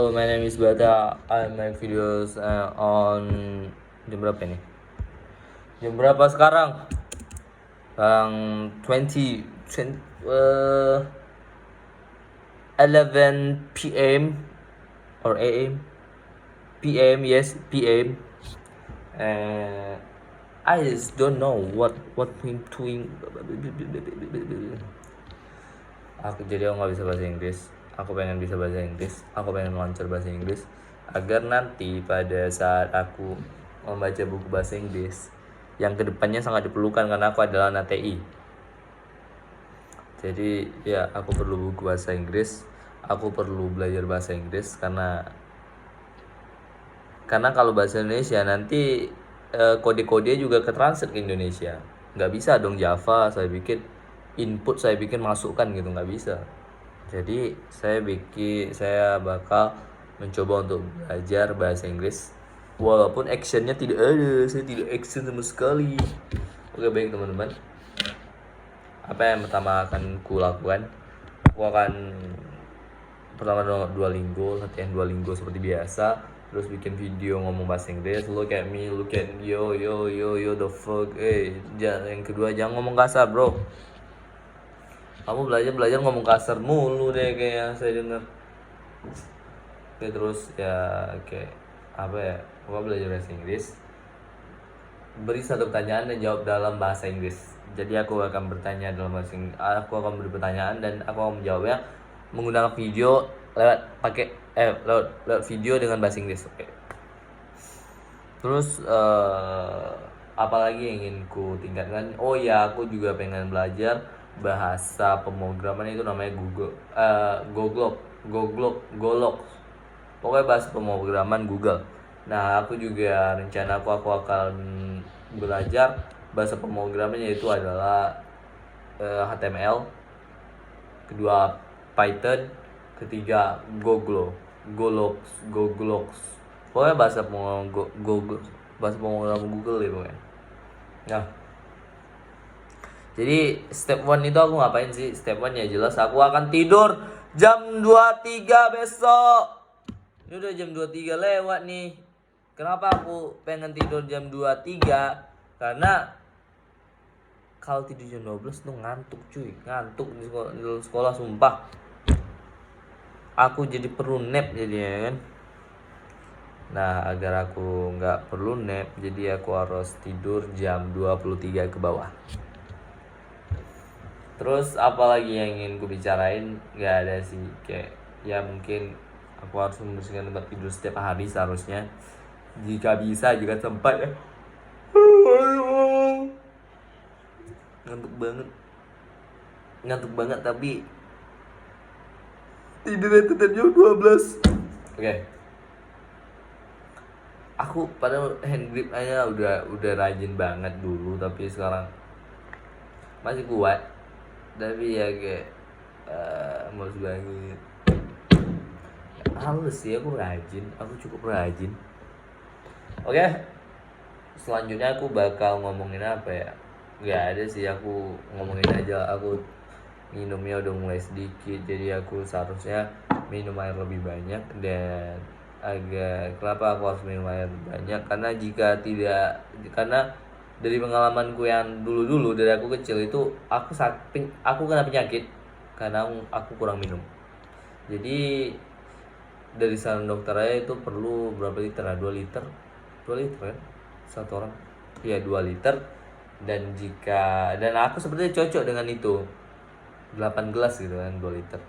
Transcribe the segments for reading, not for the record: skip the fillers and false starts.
Hello, my name is Bata. I make videos on jam berapa ini? Jam berapa sekarang? Sekarang 11 p.m. or a.m. p.m. Yes, p.m. I just don't know what doing. Aku nggak bisa bahasa Inggris. Aku pengen bisa bahasa Inggris. Aku pengen lancar bahasa Inggris agar nanti pada saat aku membaca buku bahasa Inggris yang kedepannya sangat diperlukan karena aku adalah anak TI. Jadi ya aku perlu buku bahasa Inggris. Aku perlu belajar bahasa Inggris karena kalau bahasa Indonesia nanti kode-kode juga ke-translate ke Indonesia. Nggak bisa dong Java saya bikin input, saya bikin masukkan gitu, nggak bisa. Jadi saya bakal mencoba untuk belajar bahasa Inggris walaupun actionnya tidak ada, saya tidak action sama sekali. Oke, baik teman-teman, apa yang pertama akan ku lakukan, aku akan pertama Duolingo, latihan Duolingo seperti biasa, terus bikin video ngomong bahasa Inggris. Look at me, look at yo the fuck. Yang kedua, jangan ngomong kasar bro. Kamu belajar ngomong kasar mulu deh kayak saya dengar. Oke, terus ya kayak apa ya, aku belajar bahasa Inggris, beri satu pertanyaan dan jawab dalam bahasa Inggris. Jadi aku akan bertanya dalam bahasa Inggris, aku akan beri pertanyaan dan aku akan menjawabnya menggunakan video lewat video dengan bahasa Inggris. Oke. Terus apalagi yang ingin ku tingkatkan? Oh ya, aku juga pengen belajar bahasa pemrograman, itu namanya Golok. Pokoknya bahasa pemrograman Google. Nah, aku juga rencana aku akan belajar bahasa pemrograman, yaitu adalah HTML, kedua Python, ketiga Goglox. Pokoknya bahasa pemrograman Google ya pokoknya. Nah, jadi step 1 itu aku ngapain sih? Step 1 ya jelas aku akan tidur jam 23 besok. Ini udah jam 23 lewat nih. Kenapa aku pengen tidur jam 23? Karena kalau tidur jam 12 tuh ngantuk cuy. Ngantuk di sekolah sumpah. Aku jadi perlu nap jadinya kan. Nah, agar aku nggak perlu nap, jadi aku harus tidur jam 23 ke bawah. Terus apalagi yang ingin ku bicarain? Nggak ada sih, kayak ya mungkin aku harus membersihkan tempat tidur setiap hari seharusnya, jika bisa, jika sempat ya. Ngantuk banget tapi tidurnya tetap jam 12. Oke. Aku pada hand grip aja udah rajin banget dulu, tapi sekarang masih kuat, tapi ya kayak males banget. Halus sih, aku cukup rajin. Oke, selanjutnya aku bakal ngomongin apa ya? Nggak ada sih, aku ngomongin aja. Aku minumnya udah mulai sedikit, jadi aku seharusnya minum air lebih banyak. Dan kenapa aku harus minum air banyak? Karena dari pengalamanku yang dulu dari aku kecil itu, aku kena penyakit karena aku kurang minum. Jadi dari saran dokter aja itu perlu berapa liter? 2 liter kan satu orang, ya 2 liter. Dan aku sepertinya cocok dengan itu, 8 gelas gitu kan, 2 liter.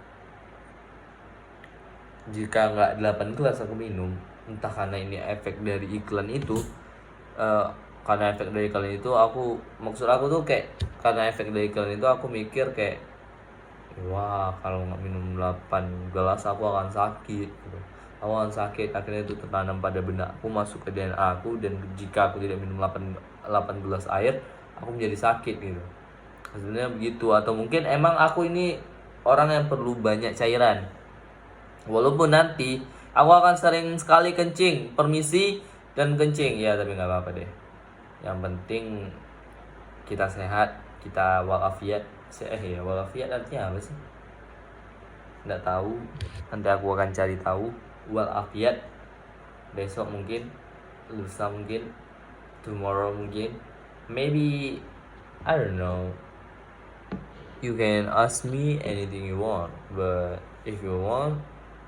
Jika nggak 8 gelas aku minum, entah karena ini efek dari iklan itu, maksud aku tuh kayak karena efek dari iklan itu aku mikir kayak, wah kalau nggak minum 8 gelas aku akan sakit gitu. Akhirnya itu tertanam pada benak aku, masuk ke DNA aku, dan jika aku tidak minum 8 gelas air, aku menjadi sakit gitu. Sebenarnya begitu, atau mungkin emang aku ini orang yang perlu banyak cairan. Walaupun nanti aku akan sering sekali kencing, permisi dan kencing ya, tapi nggak apa-apa deh. Yang penting kita sehat, kita walafiat. Walafiat artinya apa sih? Nggak tahu, nanti aku akan cari tahu. walafiat. Besok mungkin, lusa mungkin, tomorrow mungkin, maybe I don't know. You can ask me anything you want, but if you want,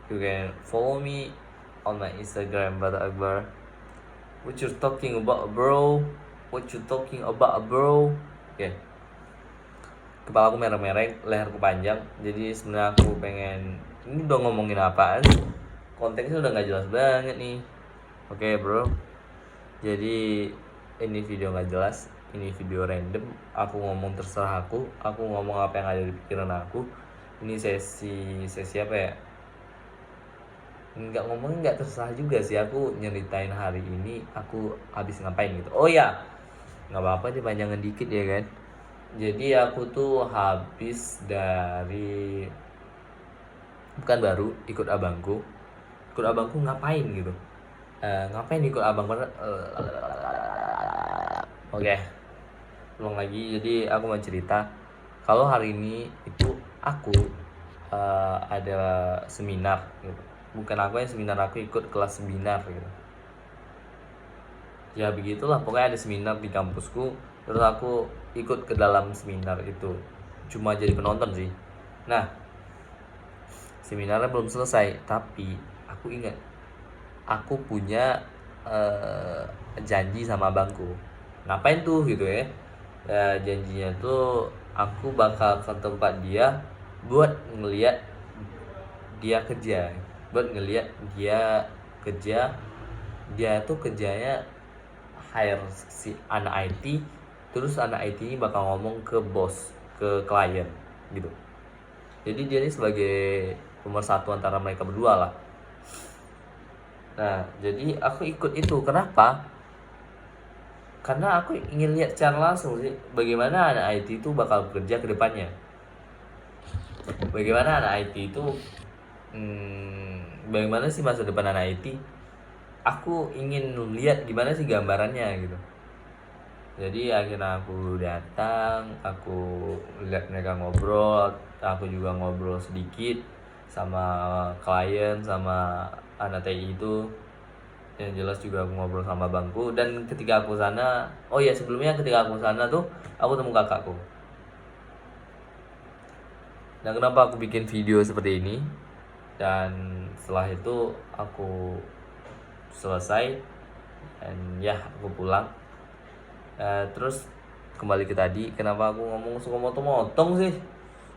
you can follow me on my Instagram Bata Akbar. What you talking about, bro? What you talking about, bro? Oke. Kepala aku merah-merah, leherku panjang. Jadi sebenarnya aku pengen, ini udah ngomongin apaan sih? Konteksnya udah nggak jelas banget nih. Oke, bro. Jadi ini video nggak jelas, ini video random. Aku ngomong terserah aku ngomong apa yang ada di pikiran aku. Ini sesi apa ya? Nggak terserah juga sih, aku nyeritain hari ini aku habis ngapain gitu. Oh ya, nggak apa-apa dipanjangin dikit ya kan. Jadi aku tuh habis dari, bukan baru, ikut abangku ngapain gitu. Ngapain ikut abang Oke, ulang lagi. Jadi aku mau cerita kalau hari ini itu aku ada seminar gitu. Bukan aku yang seminar, aku ikut kelas seminar gitu. Ya begitulah, pokoknya ada seminar di kampusku. Terus aku ikut ke dalam seminar itu, cuma jadi penonton sih. Nah, seminarnya belum selesai, tapi aku ingat aku punya janji sama abangku. Ngapain tuh gitu ya? Janjinya tuh aku bakal ke tempat dia buat ngeliat dia kerja, dia tuh kerjanya hire si anak IT, terus anak IT ini bakal ngomong ke bos, ke klien gitu. Jadi dia ini sebagai pemersatu antara mereka berdua lah. Nah, jadi aku ikut itu. Kenapa? Karena aku ingin lihat secara langsung sih bagaimana anak IT itu bakal bekerja ke depannya. Bagaimana anak IT itu bagaimana sih masa depan anak IT? Aku ingin lihat gimana sih gambarannya gitu. Jadi akhirnya aku datang, aku lihat mereka ngobrol, aku juga ngobrol sedikit sama klien, sama anak TI itu. Yang jelas juga aku ngobrol sama bangku. Dan ketika aku sana, oh ya sebelumnya ketika aku sana tuh aku temu kakakku. Nah, kenapa aku bikin video seperti ini? Dan setelah itu aku selesai dan ya aku pulang. Terus kembali ke tadi, kenapa aku ngomong suka motong-motong sih?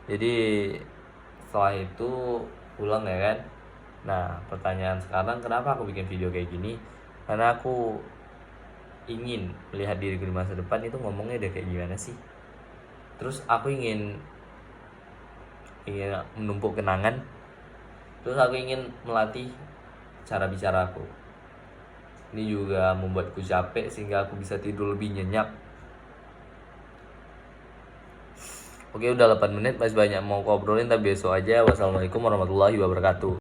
Jadi setelah itu pulang ya kan. Nah, pertanyaan sekarang, kenapa aku bikin video kayak gini? Karena aku ingin melihat diriku di masa depan itu ngomongnya udah kayak gimana sih. Terus aku ingin menumpuk kenangan. Terus aku ingin melatih cara bicara aku. Ini juga membuatku capek sehingga aku bisa tidur lebih nyenyak. Oke, udah 8 menit, masih banyak mau ngobrolin, tapi besok aja. Wassalamualaikum warahmatullahi wabarakatuh.